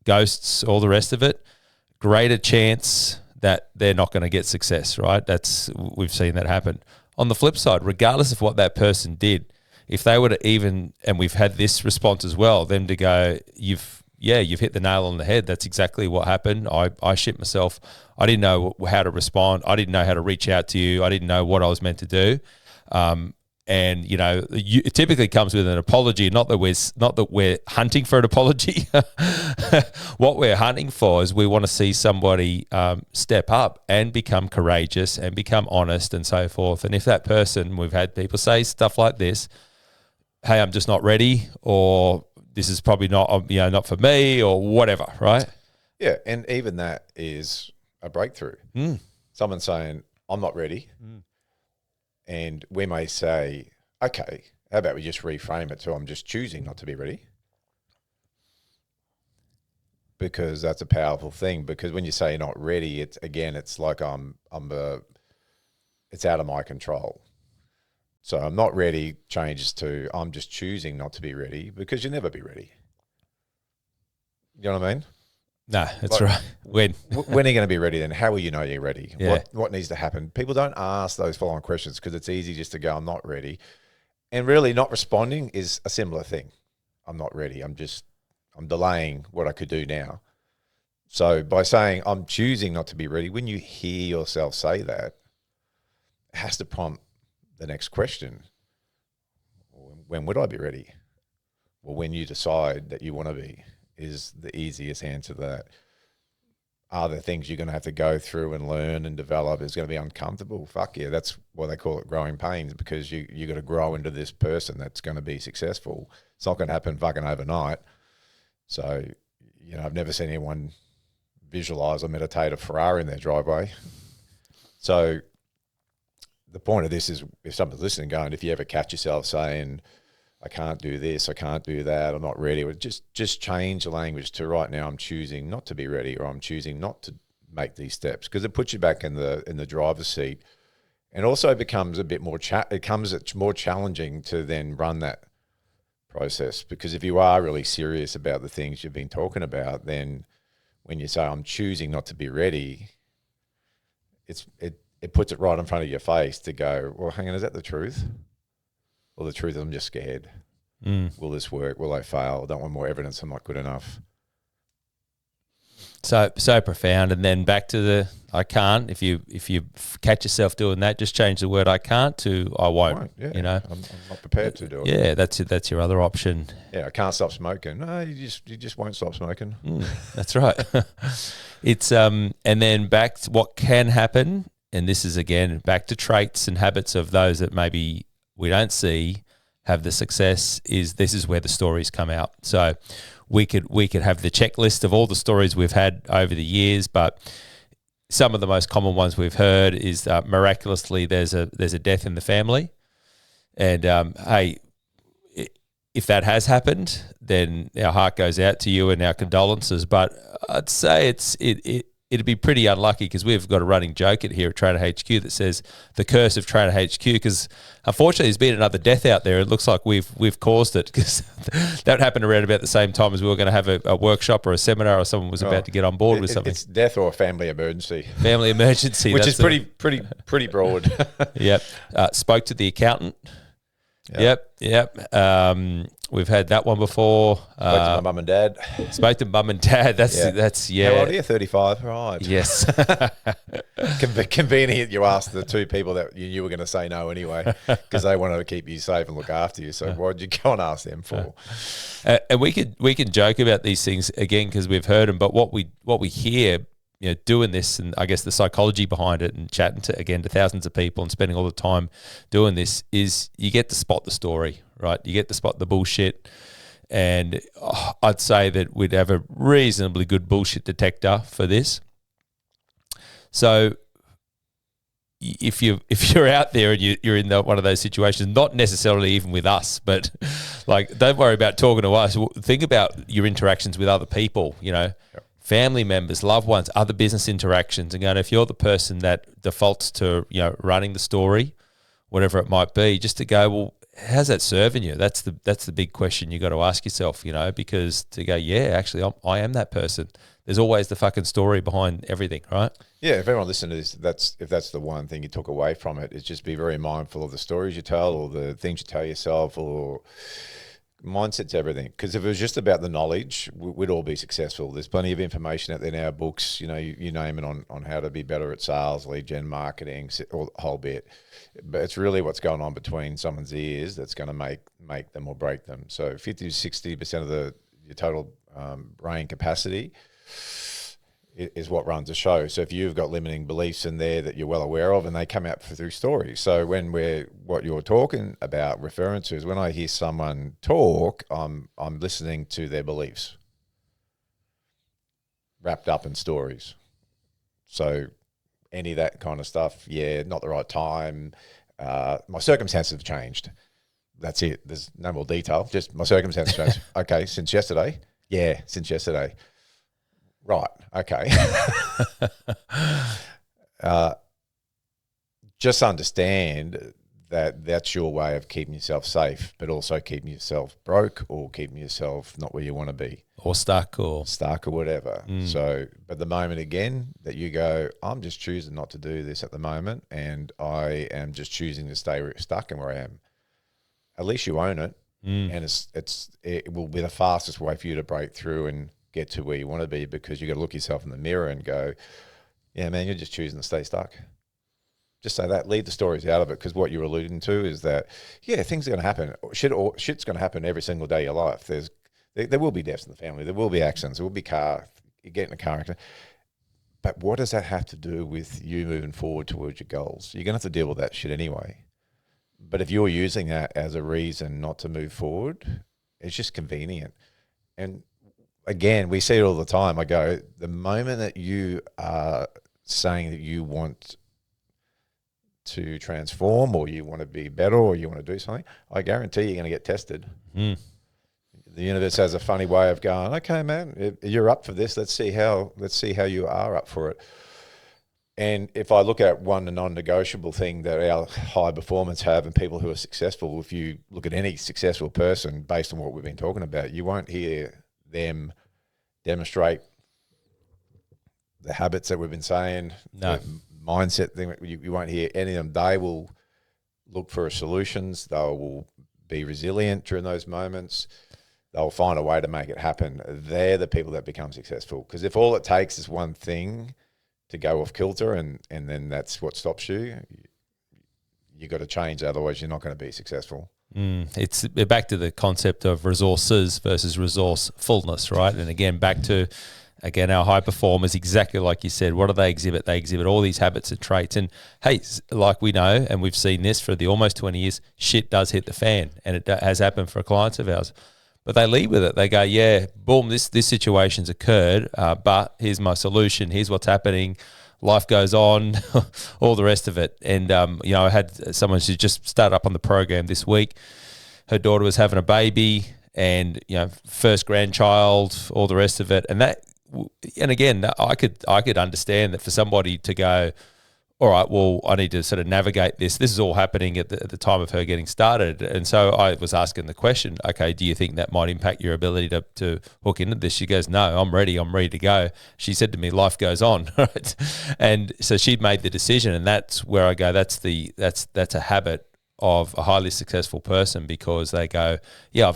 ghosts, all the rest of it, greater chance that they're not going to get success, right? We've seen that happen. On the flip side, regardless of what that person did, if they were to even, and we've had this response as well, them to go, you've hit the nail on the head. That's exactly what happened. I shit myself. I didn't know how to respond. I didn't know how to reach out to you. I didn't know what I was meant to do. And it typically comes with an apology. Not that we're hunting for an apology. What we're hunting for is we want to see somebody step up and become courageous and become honest and so forth. And if that person, we've had people say stuff like this, "Hey, I'm just not ready," or "This is probably not for me," or whatever, right? Yeah, and even that is a breakthrough. Someone saying, "I'm not ready." And we may say, okay, how about we just reframe it to I'm just choosing not to be ready? Because that's a powerful thing. Because when you say you're not ready, it's like it's out of my control. So I'm not ready changes to I'm just choosing not to be ready, because you'll never be ready. You know what I mean? No, that's right. When are you going to be ready then? How will you know you're ready? Yeah. What needs to happen? People don't ask those following questions because it's easy just to go, I'm not ready. And really not responding is a similar thing. I'm not ready. I'm delaying what I could do now. So by saying I'm choosing not to be ready, when you hear yourself say that, it has to prompt the next question. When would I be ready? Well, when you decide that you want to be, is the easiest answer to that. Are there things you're going to have to go through and learn and develop? Is going to be uncomfortable? Fuck yeah, that's why they call it growing pains, because you got to grow into this person that's going to be successful. It's not going to happen fucking overnight. So, I've never seen anyone visualize or meditate a Ferrari in their driveway. So the point of this is, if someone's listening going, if you ever catch yourself saying, I can't do this, I can't do that, I'm not ready, just change the language to right now I'm choosing not to be ready, or I'm choosing not to make these steps, because it puts you back in the driver's seat, and also becomes a bit more it's more challenging to then run that process, because if you are really serious about the things you've been talking about, then when you say I'm choosing not to be ready, it puts it right in front of your face to go, well, hang on, is that the truth? Well, the truth is I'm just scared. Will this work? Will I fail? I don't want more evidence I'm not good enough. So profound. And then back to the I can't. If you catch yourself doing that, just change the word I can't to I won't. Yeah. I'm not prepared to do it. Yeah, that's your other option. Yeah, I can't stop smoking. No, you just won't stop smoking. That's right. It's and then back to what can happen, and this is again back to traits and habits of those that maybe we don't see have the success. This is where the stories come out. So we could have the checklist of all the stories we've had over the years, but some of the most common ones we've heard is miraculously there's a death in the family, and hey, if that has happened, then our heart goes out to you and our condolences. But I'd say it'd be pretty unlucky, because we've got a running joke here at Trainer HQ that says the curse of Trainer HQ, because unfortunately there's been another death out there. It looks like we've caused it, because that happened around about the same time as we were going to have a workshop or a seminar, or someone was about to get on board with something. It's death or a family emergency. Family emergency. Which is pretty broad. Yep. Spoke to the accountant. Yep. We've had that one before. Spoke to my mum and dad. Spoke to mum and dad. That's How old are you? 35. Right. Yes. Convenient you asked the two people that you knew were going to say no anyway, because they wanted to keep you safe and look after you. So why'd you go and ask them for? And we can joke about these things again because we've heard them, but what we hear, doing this, and I guess the psychology behind it, and chatting to thousands of people and spending all the time doing this, is you get to spot the story, right? You get to spot the bullshit, and I'd say that we'd have a reasonably good bullshit detector for this. So if you're out there and you're in one of those situations, not necessarily even with us, but like, don't worry about talking to us. Think about your interactions with other people, Yep. Family members, loved ones, other business interactions, and going, if you're the person that defaults to, running the story, whatever it might be, just to go, well, how's that serving you? That's the big question you got to ask yourself, because to go, yeah, actually, I am that person. There's always the fucking story behind everything, right? Yeah, if everyone listened to this, if that's the one thing you took away from it, is just be very mindful of the stories you tell or the things you tell yourself, or mindset's everything. Because if it was just about the knowledge, we'd all be successful. There's plenty of information out there now, books, you name it, on how to be better at sales, lead gen, marketing, all the whole bit. But it's really what's going on between someone's ears that's going to make them or break them. So 50 to 60% of your total brain capacity is what runs a show. So if you've got limiting beliefs in there that you're well aware of, and they come out through stories. So what you're talking about, referring to, is when I hear someone talk, I'm listening to their beliefs wrapped up in stories. So any of that kind of stuff, yeah, not the right time. My circumstances have changed. That's it. There's no more detail. Just my circumstances changed. Okay, since yesterday? Yeah, since yesterday. Right. Okay. Just understand that that's your way of keeping yourself safe, but also keeping yourself broke or keeping yourself not where you want to be. Or stuck or whatever. So, but the moment again that you go, I'm just choosing not to do this at the moment, and I am just choosing to stay stuck in where I am. At least you own it, and it will be the fastest way for you to break through and get to where you want to be, because you got to look yourself in the mirror and go, yeah, man, you're just choosing to stay stuck. Just say that. Leave the stories out of it, because what you're alluding to is that, yeah, things are going to happen. Shit's going to happen every single day of your life. There will be deaths in the family. There will be accidents. There will be you get in a car accident. But what does that have to do with you moving forward towards your goals? You're going to have to deal with that shit anyway. But if you're using that as a reason not to move forward, it's just convenient. And again, we see it all the time. I go, the moment that you are saying that you want to transform, or you want to be better, or you want to do something, I guarantee you're going to get tested. The universe has a funny way of going, okay, man, you're up for this. Let's see how you are up for it. And if I look at one non-negotiable thing that our high performers have, and people who are successful, if you look at any successful person based on what we've been talking about, you won't hear them demonstrate the habits that we've been saying, no mindset thing. You won't hear any of them. They will look for solutions. They will be resilient during those moments. They'll find a way to make it happen. They're the people that become successful. Because if all it takes is one thing to go off kilter, and then that's what stops you, you got to change. Otherwise, you're not going to be successful. It's back to the concept of resources versus resourcefulness, right? And again, back to our high performers, exactly like you said. What do they exhibit? They exhibit all these habits and traits. And hey, like we know, and we've seen this for the almost 20 years, shit does hit the fan, and it has happened for clients of ours. But they lead with it. They go, yeah, boom, this situation's occurred, but here's my solution. Here's what's happening. Life goes on, all the rest of it. And, I had someone who just started up on the program this week. Her daughter was having a baby and, first grandchild, all the rest of it. And again, I could understand that for somebody to go, all right, well, I need to sort of navigate this. This is all happening at the time of her getting started. And so I was asking the question, okay, do you think that might impact your ability to hook into this? She goes, no, I'm ready to go. She said to me, life goes on, right? And so she'd made the decision, and that's where I go, that's a habit of a highly successful person, because they go, yeah,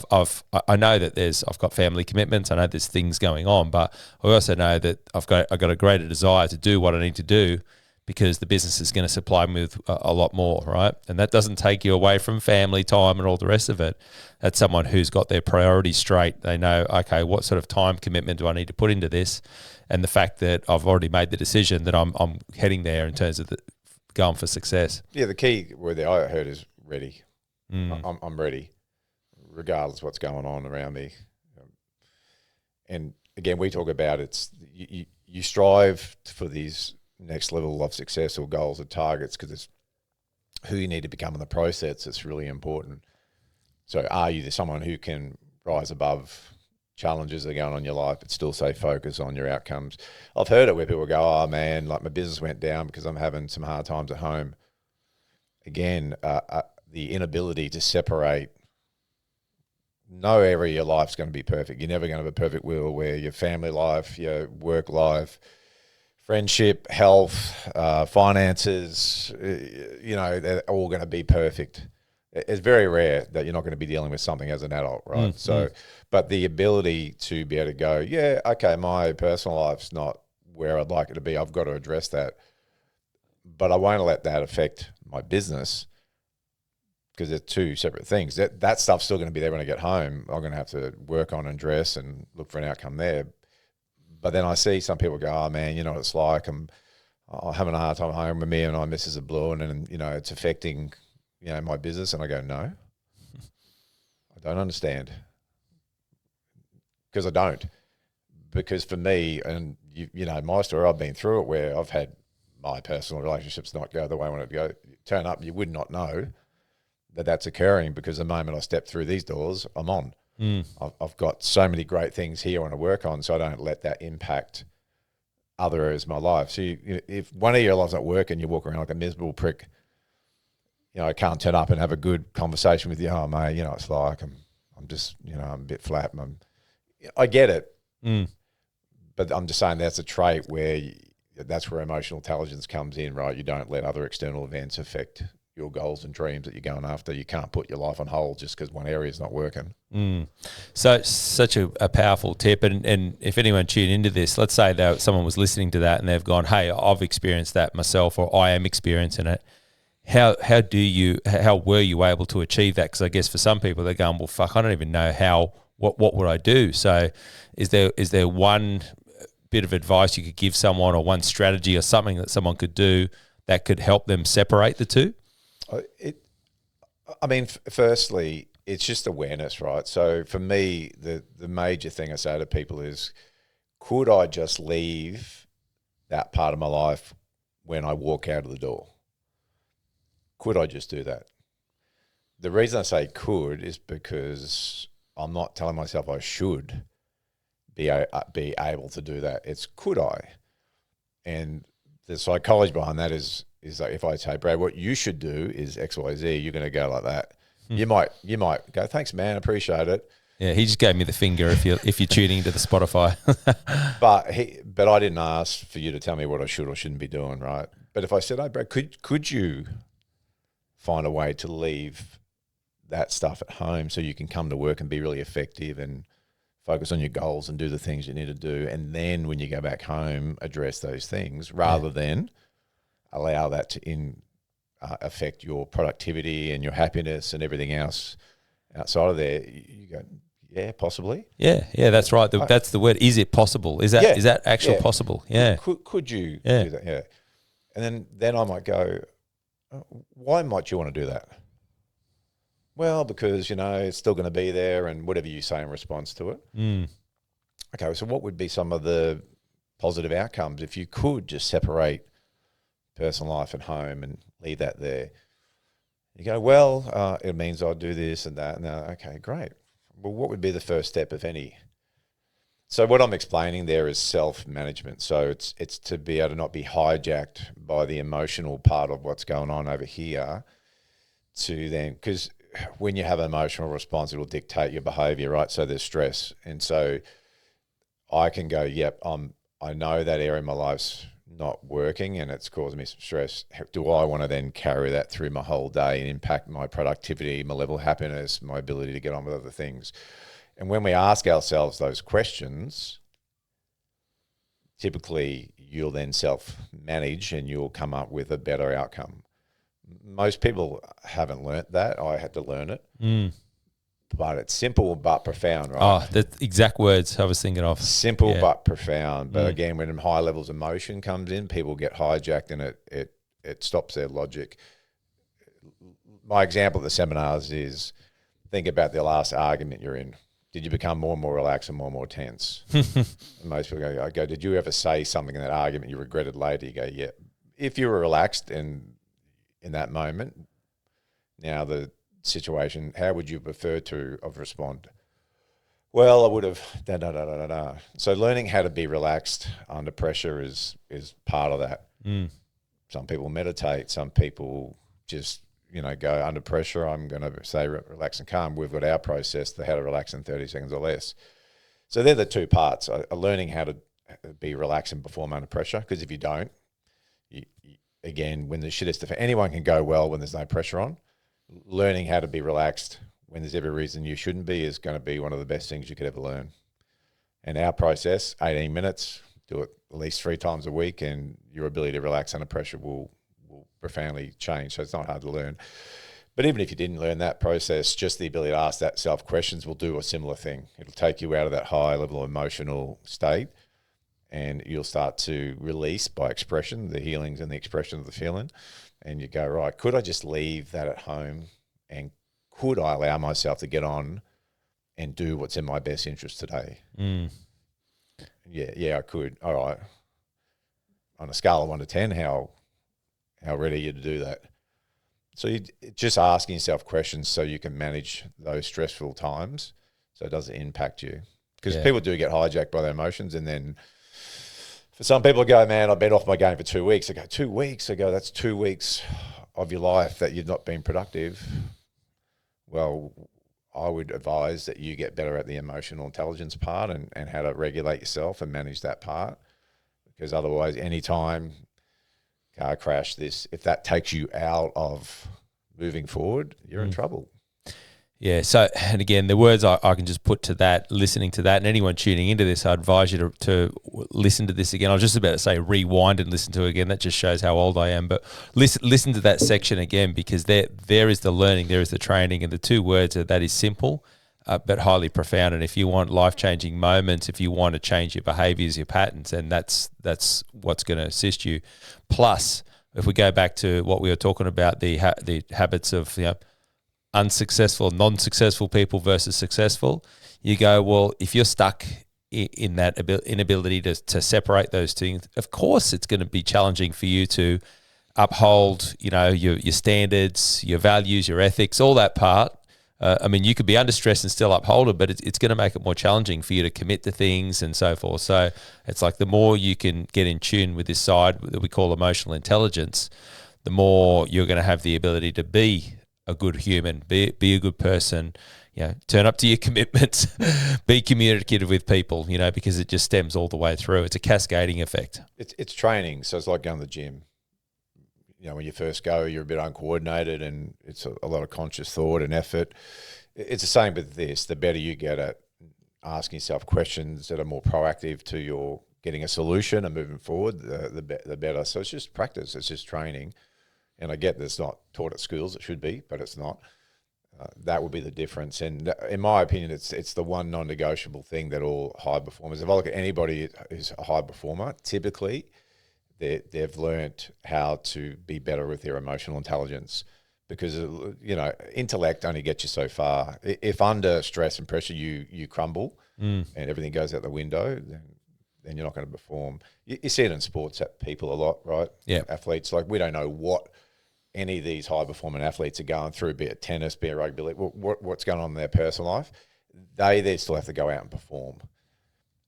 I know that I've got family commitments. I know there's things going on, but I also know that I've got a greater desire to do what I need to do, because the business is going to supply me with a lot more, right? And that doesn't take you away from family time and all the rest of it. That's someone who's got their priorities straight. They know, okay, what sort of time commitment do I need to put into this? And the fact that I've already made the decision that I'm heading there in terms of going for success. Yeah, the key word that I heard is ready. I'm ready, regardless of what's going on around me. And again, we talk about you strive for these next level of success or goals or targets, because it's who you need to become in the process that's really important. So are you someone who can rise above challenges that are going on in your life but still stay focused on your outcomes? I've heard it where people go, oh man, like my business went down because I'm having some hard times at home. Again, the inability to separate. No area of your life's going to be perfect. You're never going to have a perfect will where your family life, your work life, friendship, health, finances, they're all going to be perfect. It's very rare that you're not going to be dealing with something as an adult, right? But the ability to be able to go, yeah, okay, my personal life's not where I'd like it to be. I've got to address that. But I won't let that affect my business because they're two separate things. That stuff's still going to be there when I get home. I'm going to have to work on and dress and look for an outcome there. But then I see some people go, oh, man, you know what it's like. I'm having a hard time home with me and my missus are blowing and, it's affecting, my business. And I go, no, I don't understand. Because I don't. Because for me, and, my story, I've been through it where I've had my personal relationships not go the way I wanted to go. Turn up, you would not know that that's occurring because the moment I step through these doors, I'm on. I've got so many great things here I want to work on, so I don't let that impact other areas of my life. So if one of your lives not working, you walk around like a miserable prick, I can't turn up and have a good conversation with you. Oh, mate, it's like I'm just, I'm a bit flat. I get it, but I'm just saying that's a trait where that's where emotional intelligence comes in, right? You don't let other external events affect your goals and dreams that you're going after. You can't put your life on hold just because one area is not working. So it's such a powerful tip. And if anyone tuned into this, let's say that someone was listening to that and they've gone, hey, I've experienced that myself, or I am experiencing it. How were you able to achieve that? Because I guess for some people they're going, well, fuck, I don't even know what would I do? So is there one bit of advice you could give someone, or one strategy or something that someone could do that could help them separate the two? Firstly, it's just awareness, right? So for me, the major thing I say to people is, could I just leave that part of my life when I walk out of the door? Could I just do that? The reason I say could is because I'm not telling myself I should be able to do that. It's could I? And the psychology behind that is like, if I say, Brad, what you should do is X, Y, Z, you're going to go like that. You might go, thanks, man, appreciate it. Yeah, he just gave me the finger if you're tuning into the Spotify. but I didn't ask for you to tell me what I should or shouldn't be doing, right? But if I said, hey, Brad, could you find a way to leave that stuff at home so you can come to work and be really effective and focus on your goals and do the things you need to do, and then when you go back home, address those things rather than allow that to affect your productivity and your happiness and everything else outside of there. You go, yeah, possibly. Yeah, that's right. That's the word. Is it possible? Is that actually possible? Yeah. Could you do that? Yeah. And then I might go, why might you want to do that? Well, because, it's still going to be there and whatever you say in response to it. Okay, so what would be some of the positive outcomes if you could just separate personal life and home and leave that there? You go, well, it means I'll do this and that. No, okay, great. Well, what would be the first step, if any? So what I'm explaining there is self-management. So it's to be able to not be hijacked by the emotional part of what's going on over here to then, because when you have an emotional response, it will dictate your behavior, right? So there's stress. And so I can go, yep, I know that area of my life's not working and it's causing me some stress. Do I want to then carry that through my whole day and impact my productivity, my level of happiness, my ability to get on with other things? And when we ask ourselves those questions, typically you'll then self-manage and you'll come up with a better outcome. Most people haven't learnt that. I had to learn it. But it's simple but profound, right? Oh, the exact words I was thinking of. Simple but profound. But again, when high levels of emotion comes in, people get hijacked and it stops their logic. My example at the seminars is, think about the last argument you're in. Did you become more and more relaxed and more tense? And most people go, did you ever say something in that argument you regretted later? You go, yeah. If you were relaxed and in that moment, now the situation, how would you prefer to have responded? Well, I would have da. So learning how to be relaxed under pressure is part of that. Some people meditate. Some people just go under pressure. I'm going to say relax and calm. We've got our process, how to relax in 30 seconds or less. So they're the two parts, learning how to be relaxed and perform under pressure. Because if you don't, again, when the shit is anyone can go well when there's no pressure on. Learning how to be relaxed when there's every reason you shouldn't be is going to be one of the best things you could ever learn. And our process, 18 minutes, do it at least 3 times a week, and your ability to relax under pressure will profoundly change. So it's not hard to learn. But even if you didn't learn that process, just the ability to ask that self questions will do a similar thing. It'll take you out of that high level of emotional state, and you'll start to release by expression, the healings and the expression of the feeling. And you go, right, could I just leave that at home, and could I allow myself to get on and do what's in my best interest today? Yeah, I could. All right. On a scale of 1 to 10, how ready are you to do that? So you just asking yourself questions so you can manage those stressful times so it doesn't impact you. Because people do get hijacked by their emotions, and then for some people go, man, I've been off my game for 2 weeks. I go, 2 weeks? I go, that's 2 weeks of your life that you've not been productive. Well, I would advise that you get better at the emotional intelligence part and how to regulate yourself and manage that part. Because otherwise, anytime car crash, if that takes you out of moving forward, you're in trouble. Yeah. So, and again, the words I can just put to that, listening to that, and anyone tuning into this, I advise you to listen to this again. I was just about to say rewind and listen to it again. That just shows how old I am. But listen to that section again, because there is the learning, there is the training, and the two words that is simple, but highly profound. And if you want life-changing moments, if you want to change your behaviors, your patterns, then that's what's going to assist you. Plus, if we go back to what we were talking about, the habits of unsuccessful, non-successful people versus successful, you go, well, if you're stuck in that inability to separate those things, of course it's going to be challenging for you to uphold, your standards, your values, your ethics, all that part. I mean, you could be under stress and still uphold it, but it's going to make it more challenging for you to commit to things and so forth. So it's like the more you can get in tune with this side that we call emotional intelligence, the more you're going to have the ability to be a good human, be a good person, turn up to your commitments, be communicative with people, because it just stems all the way through. It's a cascading effect. It's training. So it's like going to the gym. When you first go, you're a bit uncoordinated and it's a lot of conscious thought and effort. It's the same with this. The better you get at asking yourself questions that are more proactive to your getting a solution and moving forward, the better. So it's just practice. It's just training. And I get that it's not taught at schools. It should be, but it's not. That would be the difference. And in my opinion, it's the one non-negotiable thing that all high performers, if I look at anybody who's a high performer, typically they've learnt how to be better with their emotional intelligence, because, intellect only gets you so far. If under stress and pressure you crumble and everything goes out the window, then you're not going to perform. You see it in sports at people a lot, right? Yeah. Athletes, like, we don't know what any of these high-performing athletes are going through, be it tennis, be it rugby league, what's going on in their personal life. They still have to go out and perform.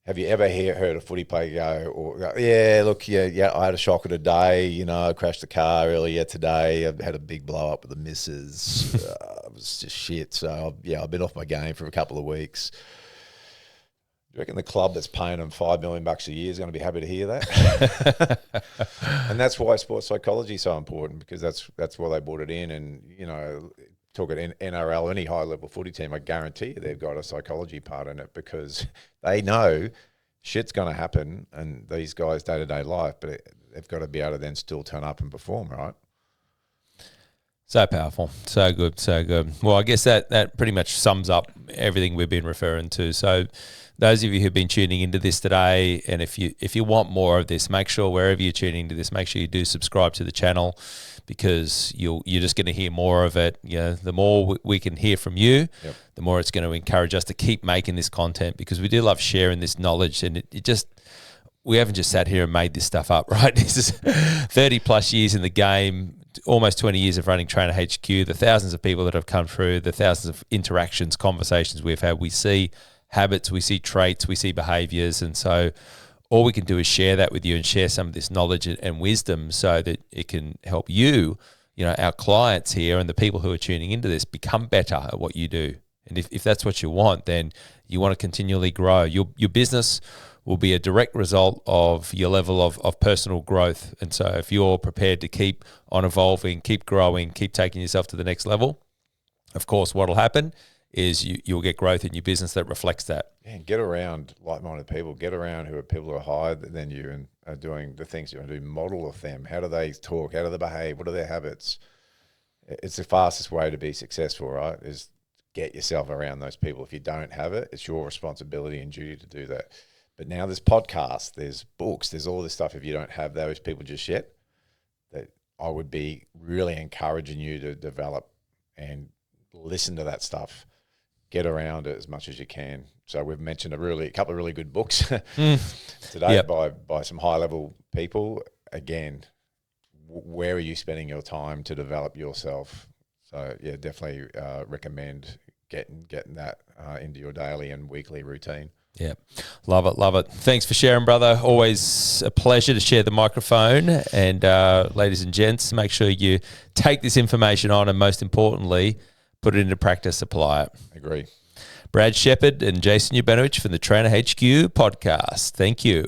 Have you ever heard a footy player go, I had a shocker today, I crashed the car earlier today, I've had a big blow-up with the missus, it was just shit, so I've been off my game for a couple of weeks. Do you reckon the club that's paying them $5 million a year is going to be happy to hear that? And that's why sports psychology is so important, because that's why they brought it in. And, talk at NRL, any high-level footy team, I guarantee you they've got a psychology part in it, because they know shit's going to happen and these guys' day-to-day life, but they've got to be able to then still turn up and perform, right? So powerful. So good. So good. Well, I guess that pretty much sums up everything we've been referring to. So those of you who've been tuning into this today, and if you want more of this, make sure wherever you're tuning into this, make sure you do subscribe to the channel, because you're just going to hear more of it. The more we can hear from you, the more it's going to encourage us to keep making this content, because we do love sharing this knowledge, and we haven't just sat here and made this stuff up, right? This is 30 plus years in the game, almost 20 years of running Trainer HQ, the thousands of people that have come through, the thousands of interactions, conversations we've had. We see habits, we see traits, we see behaviors. And so all we can do is share that with you and share some of this knowledge and wisdom so that it can help you, our clients here and the people who are tuning into this become better at what you do. And if that's what you want, then you want to continually grow. Your business will be a direct result of your level of personal growth. And so if you're prepared to keep on evolving, keep growing, keep taking yourself to the next level, of course, what will happen is you'll get growth in your business that reflects that. Yeah, and get around like-minded people. Get around people who are higher than you and are doing the things you want to do. Model of them. How do they talk? How do they behave? What are their habits? It's the fastest way to be successful, right? Is get yourself around those people. If you don't have it, it's your responsibility and duty to do that. But now there's podcasts, there's books, there's all this stuff. If you don't have those people just yet, that I would be really encouraging you to develop and listen to that stuff. Get around it as much as you can. So we've mentioned a couple of really good books today by some high-level people. Again, where are you spending your time to develop yourself? So yeah, definitely recommend getting that into your daily and weekly routine. Yeah, love it. Thanks for sharing, brother. Always a pleasure to share the microphone. And ladies and gents, make sure you take this information on and most importantly, put it into practice, apply it. Agree. Brad Shepherd and Jason Ubenowicz from the Trainer HQ podcast. Thank you.